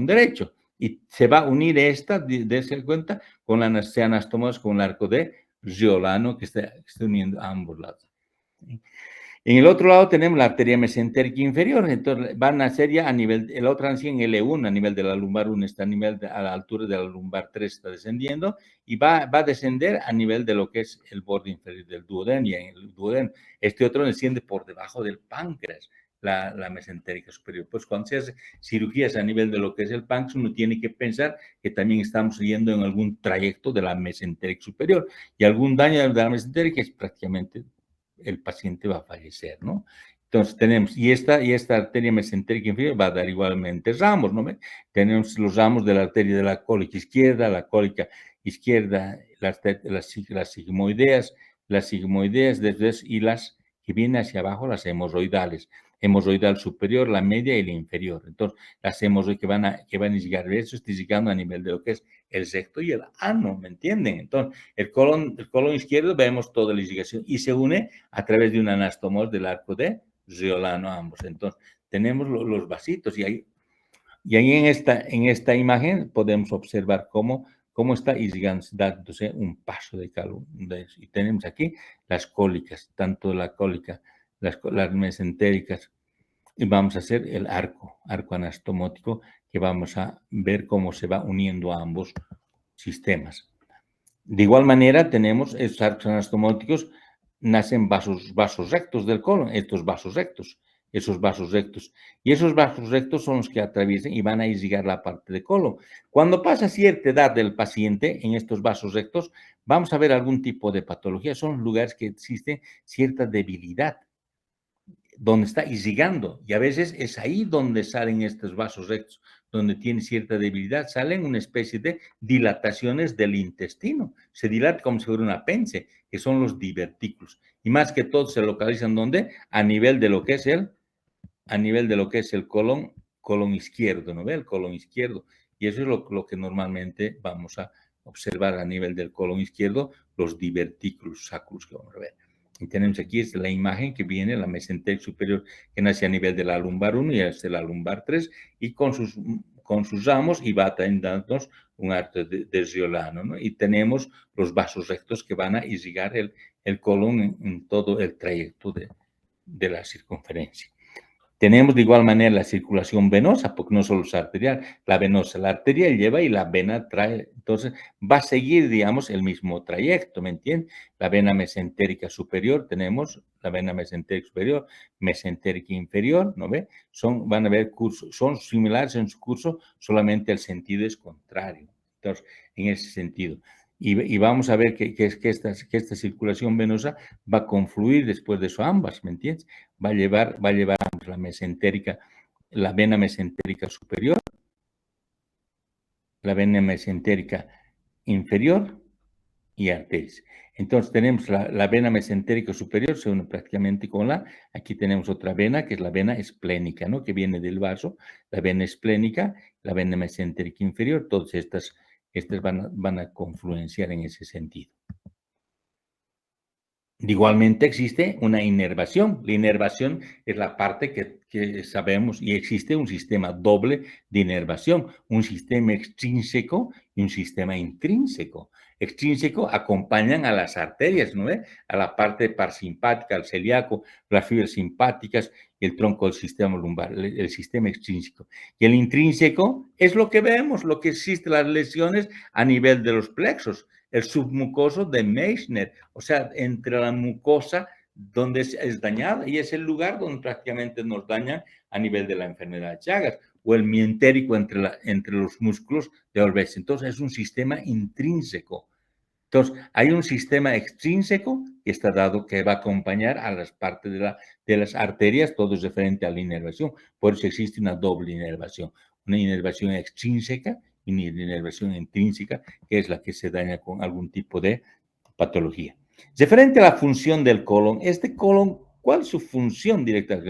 derecho. Y se va a unir esta, dése cuenta, con la anastomosis, con el arco de Giolano que está uniendo a ambos lados. En el otro lado tenemos la arteria mesentérica inferior, entonces van a ser ya a nivel, la otra nació en L1, a nivel de la lumbar 1, está a nivel, a la altura de la lumbar 3 está descendiendo, y va a descender a nivel de lo que es el borde inferior del duodeno, y en el duodeno, este otro desciende por debajo del páncreas, la mesentérica superior. Pues cuando se hace cirugías a nivel de lo que es el páncreas, uno tiene que pensar que también estamos yendo en algún trayecto de la mesentérica superior, y algún daño de la mesentérica es prácticamente el paciente va a fallecer, ¿no? Entonces tenemos, y esta arteria mesentérica inferior va a dar igualmente ramos, ¿no? Tenemos los ramos de la arteria de la cólica izquierda, la cólica izquierda, las sigmoideas, después, y las que vienen hacia abajo, las hemorroidales. Hemorroidal superior, la media y la inferior. Entonces, las hemorroides que van a llegar, eso está llegando a nivel de lo que es el recto y el ano, ¿me entienden? Entonces, el colon izquierdo vemos toda la irrigación y se une a través de un anastomosis del arco de Giolano ambos. Entonces, tenemos los vasitos y ahí en esta imagen podemos observar cómo está irrigando, dándose un paso de calor. Y tenemos aquí las cólicas, tanto la cólica, las mesentéricas, y vamos a hacer el arco anastomótico, que vamos a ver cómo se va uniendo a ambos sistemas. De igual manera, tenemos estos arcos anastomóticos, nacen vasos rectos del colon, esos vasos rectos. Y esos vasos rectos son los que atraviesan y van a irrigar la parte del colon. Cuando pasa cierta edad del paciente en estos vasos rectos, vamos a ver algún tipo de patología. Son lugares que existe cierta debilidad, donde está irrigando, y a veces es ahí donde salen estos vasos rectos, donde tiene cierta debilidad, salen una especie de dilataciones del intestino, se dilata como si fuera un apéndice, que son los divertículos, y más que todo se localizan donde, a nivel de lo que es el colon izquierdo, ¿no ve? El colon izquierdo, y eso es lo que normalmente vamos a observar a nivel del colon izquierdo, los divertículos sacros que vamos a ver. Y tenemos aquí la imagen que viene, la mesentérica superior, que nace a nivel de la lumbar 1 y hasta la lumbar 3, y con sus ramos, y va dándonos un arco de Giolano, ¿no? Y tenemos los vasos rectos que van a irrigar el colon en todo el trayecto de la circunferencia. Tenemos de igual manera la circulación venosa, porque no solo es arterial, la venosa, la arterial lleva y la vena trae, entonces va a seguir, digamos, el mismo trayecto, ¿me entienden? La vena mesentérica superior, tenemos la vena mesentérica superior, mesentérica inferior, ¿no ve? Van a ver cursos, son similares en su curso, solamente el sentido es contrario. Entonces, en ese sentido. y vamos a ver que esta circulación venosa va a confluir después de eso ambas, ¿me entiendes? Va a llevar la mesentérica, la vena mesentérica superior, la vena mesentérica inferior y arterias. Entonces tenemos la vena mesentérica superior, se une prácticamente con aquí tenemos otra vena, que es la vena esplénica, ¿no? Que viene del vaso, la vena esplénica, la vena mesentérica inferior, todas estas van a confluenciar en ese sentido. Igualmente existe una inervación. La inervación es la parte que sabemos y existe un sistema doble de inervación, un sistema extrínseco y un sistema intrínseco. Extrínseco acompañan a las arterias, ¿no? A la parte parasimpática, al celíaco, las fibras simpáticas y el tronco del sistema lumbar, el sistema extrínseco. Y el intrínseco es lo que vemos, lo que existe, las lesiones a nivel de los plexos, el submucoso de Meissner, o sea, entre la mucosa donde es dañada y es el lugar donde prácticamente nos dañan a nivel de la enfermedad de Chagas, o el mientérico entre los músculos de Olbers. Entonces es un sistema intrínseco. Entonces hay un sistema extrínseco que está dado que va a acompañar a las partes de las arterias, todo es referente a la inervación. Por eso existe una doble inervación, una inervación extrínseca y una inervación intrínseca, que es la que se daña con algún tipo de patología. Referente a la función del colon, este colon, ¿cuál es su función directa?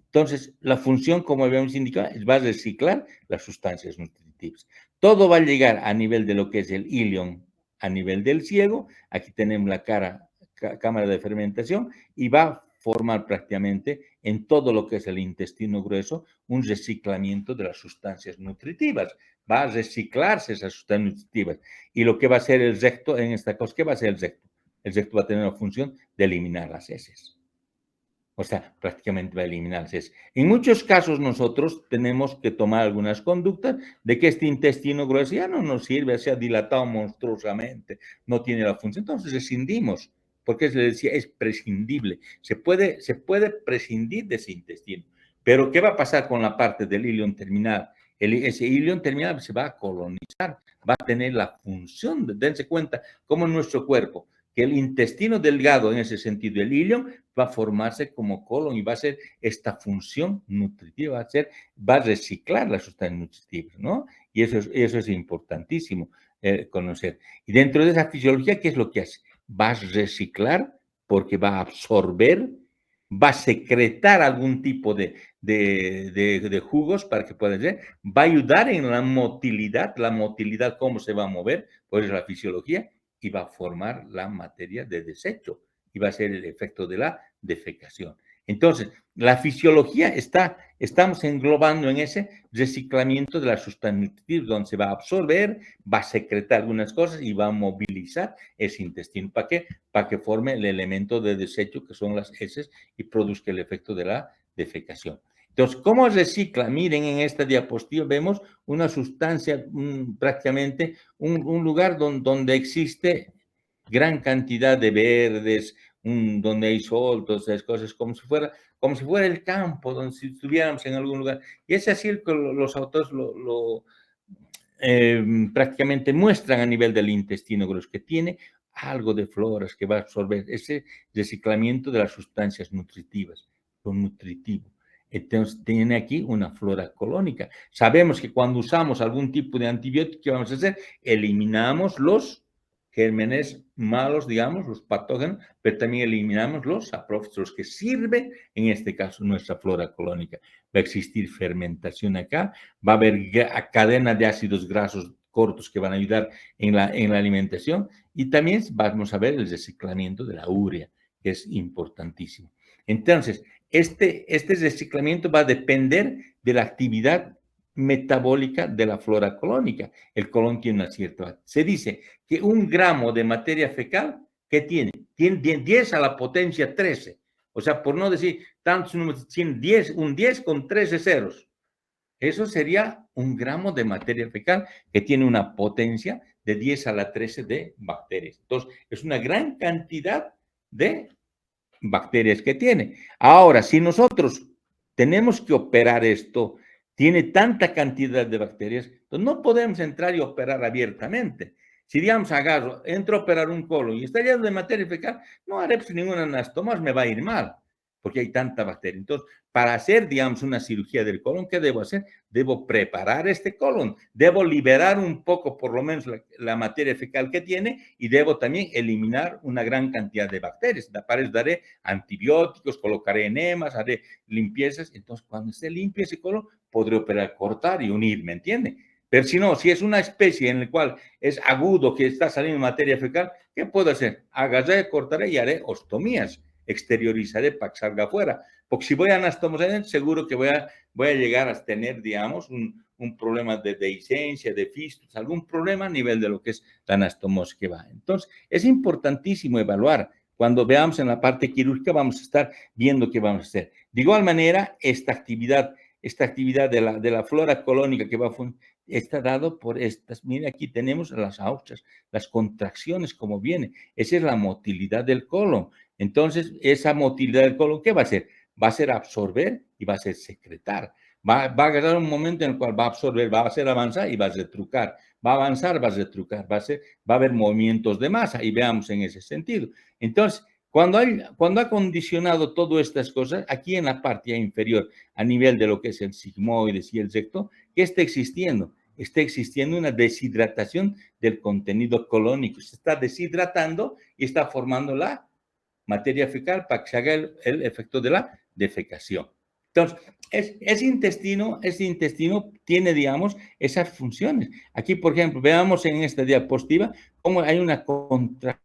Entonces, la función, como habíamos indicado, va a reciclar las sustancias nutritivas. Todo va a llegar a nivel de lo que es el ilion, a nivel del ciego. Aquí tenemos la cámara de fermentación y va a formar prácticamente en todo lo que es el intestino grueso un reciclamiento de las sustancias nutritivas. Va a reciclarse esas sustancias nutritivas. Y lo que va a hacer el recto en esta cosa, ¿qué va a hacer el recto? El recto va a tener la función de eliminar las heces. O sea, prácticamente va a eliminar las heces. En muchos casos nosotros tenemos que tomar algunas conductas de que este intestino grueso ya no nos sirve, se ha dilatado monstruosamente, no tiene la función. Entonces rescindimos, porque se decía, es prescindible. Se puede prescindir de ese intestino. Pero ¿qué va a pasar con la parte del ilion terminal? Ese ilion terminal se va a colonizar, va a tener la función, dense cuenta, como en nuestro cuerpo, que el intestino delgado, en ese sentido, el ilion, va a formarse como colon y va a hacer esta función nutritiva, va a reciclar las sustancias nutritivas, ¿no? Y eso es importantísimo conocer. Y dentro de esa fisiología, ¿qué es lo que hace? Va a reciclar porque va a absorber, va a secretar algún tipo de jugos para que puedan ser, va a ayudar en la motilidad, cómo se va a mover, pues la fisiología, y va a formar la materia de desecho y va a ser el efecto de la defecación. Entonces, la fisiología estamos englobando en ese reciclamiento de las sustancias nutritivas, donde se va a absorber, va a secretar algunas cosas y va a movilizar ese intestino. ¿Para qué? Para que forme el elemento de desecho, que son las heces, y produzca el efecto de la defecación. Entonces, ¿cómo recicla? Miren, en esta diapositiva vemos una sustancia, prácticamente un lugar donde existe gran cantidad de verdes, donde hay sol, todas esas cosas, como si fuera el campo, donde si estuviéramos en algún lugar. Y es así que los autores prácticamente muestran a nivel del intestino grueso, que tiene algo de floras que va a absorber ese reciclamiento de las sustancias nutritivas, lo nutritivo. Entonces, tiene aquí una flora colónica. Sabemos que cuando usamos algún tipo de antibiótico, ¿qué vamos a hacer? Eliminamos los gérmenes malos, digamos, los patógenos, pero también eliminamos los saprófitos que sirven, en este caso, nuestra flora colónica. Va a existir fermentación acá, va a haber cadena de ácidos grasos cortos que van a ayudar en la alimentación y también vamos a ver el reciclamiento de la urea, que es importantísimo. Entonces, este reciclamiento va a depender de la actividad metabólica de la flora colónica. El colon tiene una cierta... Se dice que 1 gramo de materia fecal, ¿qué tiene? Tiene 10 a la potencia 13. O sea, por no decir tantos números, tiene 10, un 10 con 13 ceros. Eso sería 1 gramo de materia fecal que tiene una potencia de 10 a la 13 de bacterias. Entonces, es una gran cantidad de bacterias que tiene. Ahora, si nosotros tenemos que operar esto, tiene tanta cantidad de bacterias, entonces no podemos entrar y operar abiertamente, Si, digamos, agarro, entro a operar un colon y está lleno de materia fecal, no haré pues, ninguna anastomos, me va a ir mal, porque hay tanta bacteria. Entonces, para hacer, digamos, una cirugía del colon, ¿qué debo hacer? Debo preparar este colon, debo liberar un poco, por lo menos, la materia fecal que tiene y debo también eliminar una gran cantidad de bacterias. Para eso daré antibióticos, colocaré enemas, haré limpiezas. Entonces, cuando esté limpio ese colon, podré operar, cortar y unir, ¿me entiende? Pero si no, si es una especie en la cual es agudo que está saliendo materia fecal, ¿qué puedo hacer? Agarraré, cortaré y haré ostomías, exteriorizaré para que salga afuera. Porque si voy a anastomosar, seguro que voy a llegar a tener, digamos, un problema de dehiscencia, de fístulas, algún problema a nivel de lo que es la anastomosis que va. Entonces, es importantísimo evaluar. Cuando veamos en la parte quirúrgica, vamos a estar viendo qué vamos a hacer. De igual manera, esta actividad de la flora colónica que va a está dado por estas. Mire, aquí tenemos las austrias, las contracciones, como viene. Esa es la motilidad del colon. Entonces, esa motilidad del colon, ¿qué va a hacer? Va a ser absorber y va a ser secretar. Va a agarrar un momento en el cual va a absorber, va a hacer avanzar y va a retrucar. Va a avanzar, va a retrucar, va a haber movimientos de masa y veamos en ese sentido. Entonces, cuando ha condicionado todas estas cosas, aquí en la parte inferior, a nivel de lo que es el sigmoides y el recto, ¿qué está existiendo? Está existiendo una deshidratación del contenido colónico. Se está deshidratando y está formando la materia fecal para que se haga el efecto de la defecación. Entonces, ese intestino tiene, digamos, esas funciones. Aquí, por ejemplo, veamos en esta diapositiva cómo hay una contractura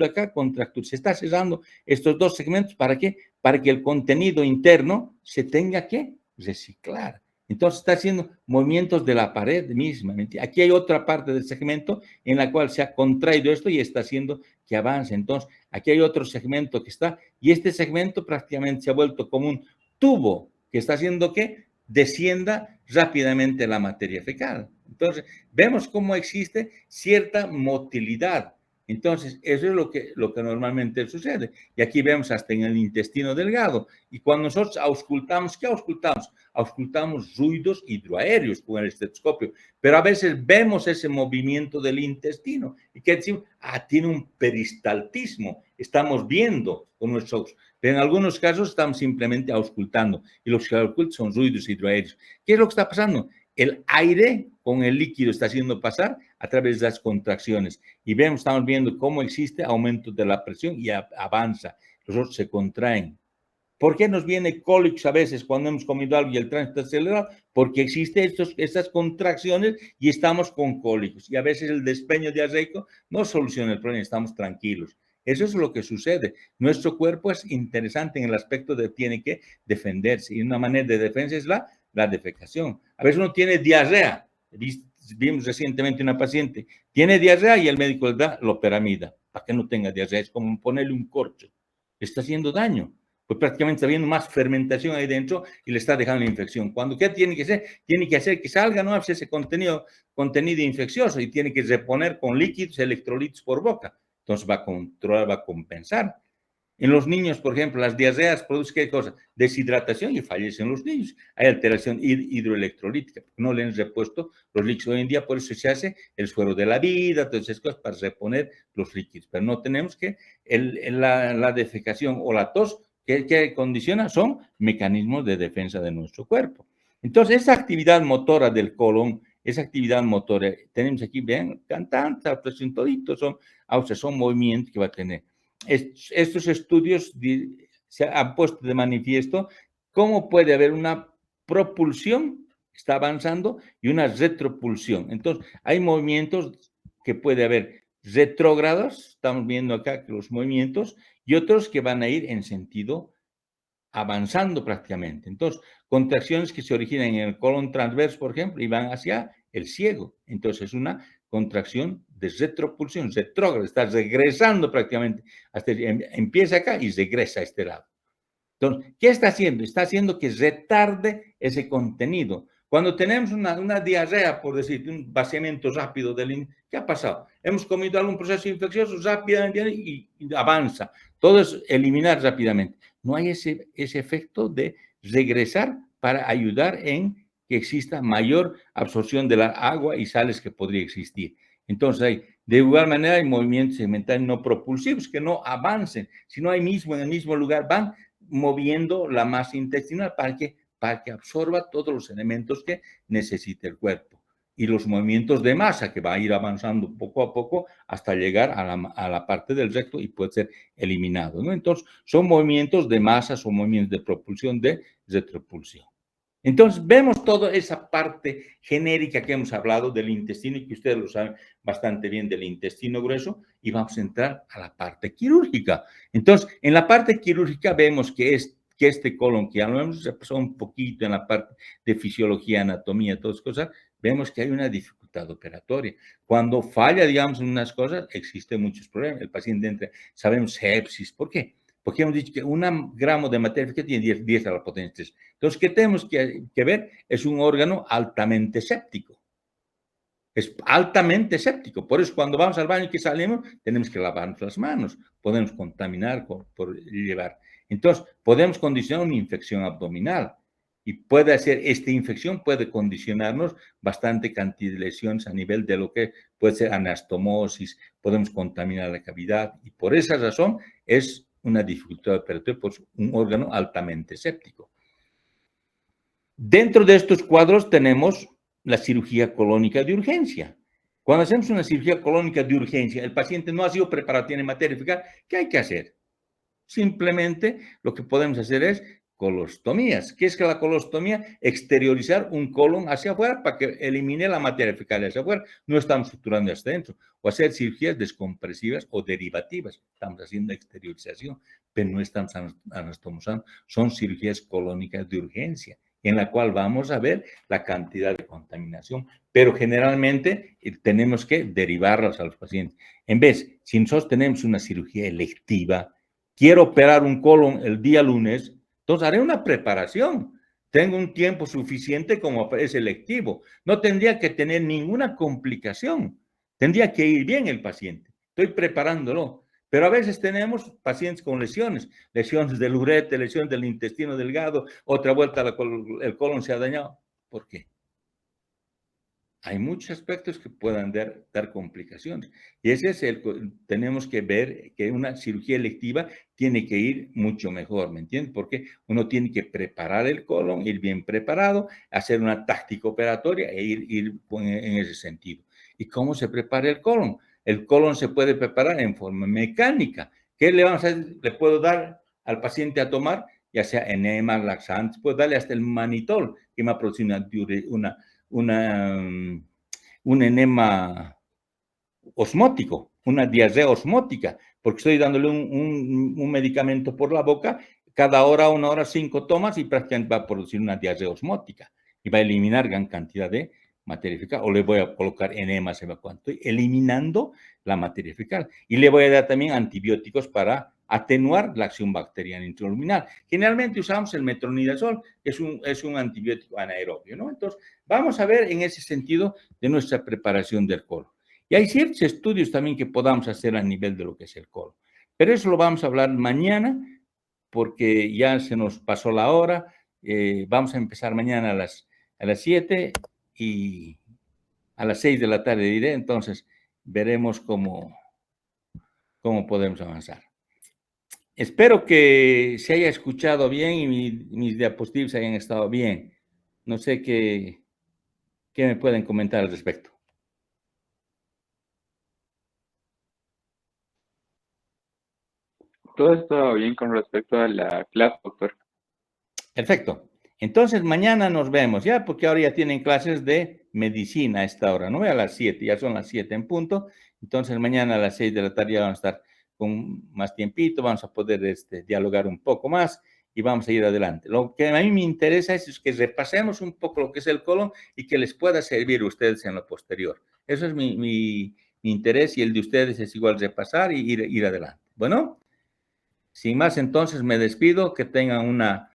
acá, contractura. Se está cerrando estos dos segmentos. ¿Para qué? Para que el contenido interno se tenga que reciclar. Entonces está haciendo movimientos de la pared misma. Aquí hay otra parte del segmento en la cual se ha contraído esto y está haciendo que avance. Entonces, aquí hay otro segmento que está, y este segmento prácticamente se ha vuelto como un tubo que está haciendo que descienda rápidamente la materia fecal. Entonces, vemos cómo existe cierta motilidad. Entonces, eso es lo que normalmente sucede. Y aquí vemos hasta en el intestino delgado. Y cuando nosotros auscultamos, ¿qué auscultamos? Auscultamos ruidos hidroaéreos con el estetoscopio. Pero a veces vemos ese movimiento del intestino. ¿Y qué decimos? Ah, tiene un peristaltismo. Estamos viendo con nuestros ojos. Pero en algunos casos estamos simplemente auscultando. Y los que auscultan son ruidos hidroaéreos. ¿Qué es lo que está pasando? El aire con el líquido está haciendo pasar a través de las contracciones. Y estamos viendo cómo existe aumento de la presión y avanza. Los otros se contraen. ¿Por qué nos viene cólicos a veces cuando hemos comido algo y el tránsito acelerado? Porque existen estas contracciones y estamos con cólicos. Y a veces el despeño diarreico no soluciona el problema, estamos tranquilos. Eso es lo que sucede. Nuestro cuerpo es interesante en el aspecto de que tiene que defenderse. Y una manera de defensa es la defecación. A veces uno tiene diarrea. Vimos recientemente una paciente, tiene diarrea y el médico le da loperamida para que no tenga diarrea. Es como ponerle un corcho. Está haciendo daño. Pues prácticamente está habiendo más fermentación ahí dentro y le está dejando la infección. Cuando ¿qué tiene que hacer? Tiene que hacer que salga, ¿no? Ese contenido infeccioso y tiene que reponer con líquidos, electrolitos por boca. Entonces va a controlar, va a compensar. En los niños, por ejemplo, las diarreas producen ¿qué cosa? Deshidratación y fallecen los niños. Hay alteración hidroelectrolítica, no le han repuesto los líquidos. Hoy en día por eso se hace el suero de la vida, todas esas cosas para reponer los líquidos. Pero no tenemos que la defecación o la tos que condiciona son mecanismos de defensa de nuestro cuerpo. Entonces, esa actividad motora del colon, esa actividad motora, tenemos aquí, vean, tanta presión, toditos son movimientos que va a tener. Estos estudios se han puesto de manifiesto cómo puede haber una propulsión, está avanzando, y una retropulsión. Entonces, hay movimientos que puede haber retrógrados, estamos viendo acá que los movimientos, y otros que van a ir en sentido avanzando prácticamente. Entonces, contracciones que se originan en el colon transverso, por ejemplo, y van hacia el ciego. Entonces, es una contracción de retropulsión, retrógrada, está regresando prácticamente. Empieza acá y regresa a este lado. Entonces, ¿qué está haciendo? Está haciendo que retarde ese contenido. Cuando tenemos una diarrea, por decir, un vaciamiento rápido ¿qué ha pasado? Hemos comido algún proceso infeccioso rápidamente y avanza. Todo es eliminar rápidamente. No hay ese efecto de regresar para ayudar en que exista mayor absorción de la agua y sales que podría existir. Entonces, de igual manera, hay movimientos segmentales no propulsivos que no avancen, sino ahí mismo, en el mismo lugar, van moviendo la masa intestinal para que absorba todos los elementos que necesita el cuerpo. Y los movimientos de masa que va a ir avanzando poco a poco hasta llegar a la parte del recto y puede ser eliminado, ¿no? Entonces, son movimientos de masa, son movimientos de propulsión, de retropulsión. Entonces, vemos toda esa parte genérica que hemos hablado del intestino y que ustedes lo saben bastante bien del intestino grueso y vamos a entrar a la parte quirúrgica. Entonces, en la parte quirúrgica vemos que este colon, que ya lo hemos repasado un poquito en la parte de fisiología, anatomía, todas cosas, vemos que hay una dificultad operatoria. Cuando falla, digamos, en unas cosas, existen muchos problemas. El paciente entra, sabemos sepsis. ¿Por qué? Porque hemos dicho que 1 gramo de materia fecal tiene 10 a la potencia 3. Entonces, ¿qué tenemos que ver? Es un órgano altamente séptico. Es altamente séptico. Por eso, cuando vamos al baño y que salimos, tenemos que lavarnos las manos. Podemos contaminar por llevar. Entonces, podemos condicionar una infección abdominal. Y puede ser, esta infección puede condicionarnos bastante cantidad de lesiones a nivel de lo que puede ser anastomosis, podemos contaminar la cavidad. Y por esa razón es una dificultad operatoria, pues un órgano altamente séptico. Dentro de estos cuadros tenemos la cirugía colónica de urgencia. Cuando hacemos una cirugía colónica de urgencia, el paciente no ha sido preparado, tiene materia fecal, ¿qué hay que hacer? Simplemente lo que podemos hacer es colostomías. ¿Qué es que la colostomía? Exteriorizar un colon hacia afuera para que elimine la materia fecal hacia afuera. No estamos suturando hacia adentro. O hacer cirugías descompresivas o derivativas. Estamos haciendo exteriorización, pero no estamos anastomosando. Son cirugías colónicas de urgencia, en la cual vamos a ver la cantidad de contaminación, pero generalmente tenemos que derivarlas a los pacientes. En vez, si nosotros tenemos una cirugía electiva, quiero operar un colon el día lunes, entonces haré una preparación. Tengo un tiempo suficiente como es selectivo. No tendría que tener ninguna complicación. Tendría que ir bien el paciente. Estoy preparándolo. Pero a veces tenemos pacientes con lesiones del ureter, lesiones del intestino delgado, otra vuelta el colon se ha dañado. ¿Por qué? Hay muchos aspectos que puedan dar complicaciones. Y ese es tenemos que ver que una cirugía electiva tiene que ir mucho mejor, ¿me entiendes? Porque uno tiene que preparar el colon, ir bien preparado, hacer una táctica operatoria e ir en ese sentido. ¿Y cómo se prepara el colon? El colon se puede preparar en forma mecánica. ¿Qué le vamos a hacer? Le puedo dar al paciente a tomar, ya sea enema, laxantes, puedo darle hasta el manitol, que me produce un enema osmótico, una diarrea osmótica, porque estoy dándole un medicamento por la boca, cada hora, 1 hora, 5 tomas y prácticamente va a producir una diarrea osmótica y va a eliminar gran cantidad de materia fecal, o le voy a colocar enema, se va cuánto, eliminando la materia fecal. Y le voy a dar también antibióticos para atenuar la acción bacteriana intraluminal. Generalmente usamos el metronidazol, que es un antibiótico anaerobio, ¿no? Entonces, vamos a ver en ese sentido de nuestra preparación del colon. Y hay ciertos estudios también que podamos hacer a nivel de lo que es el colon. Pero eso lo vamos a hablar mañana, porque ya se nos pasó la hora. Vamos a empezar mañana a las 7 y a las 6 de la tarde diré, entonces veremos cómo podemos avanzar. Espero que se haya escuchado bien y mis diapositivas hayan estado bien. No sé qué me pueden comentar al respecto. Todo está bien con respecto a la clase, doctor. Perfecto. Entonces, mañana nos vemos, ¿ya? Porque ahora ya tienen clases de medicina a esta hora, ¿no? A las 7, ya son las 7 en punto. Entonces, mañana a las 6 de la tarde ya vamos a estar con más tiempito, vamos a poder dialogar un poco más y vamos a ir adelante. Lo que a mí me interesa es que repasemos un poco lo que es el colon y que les pueda servir a ustedes en lo posterior. Eso es mi interés y el de ustedes es igual repasar y ir adelante. Bueno, sin más, entonces me despido, que tengan una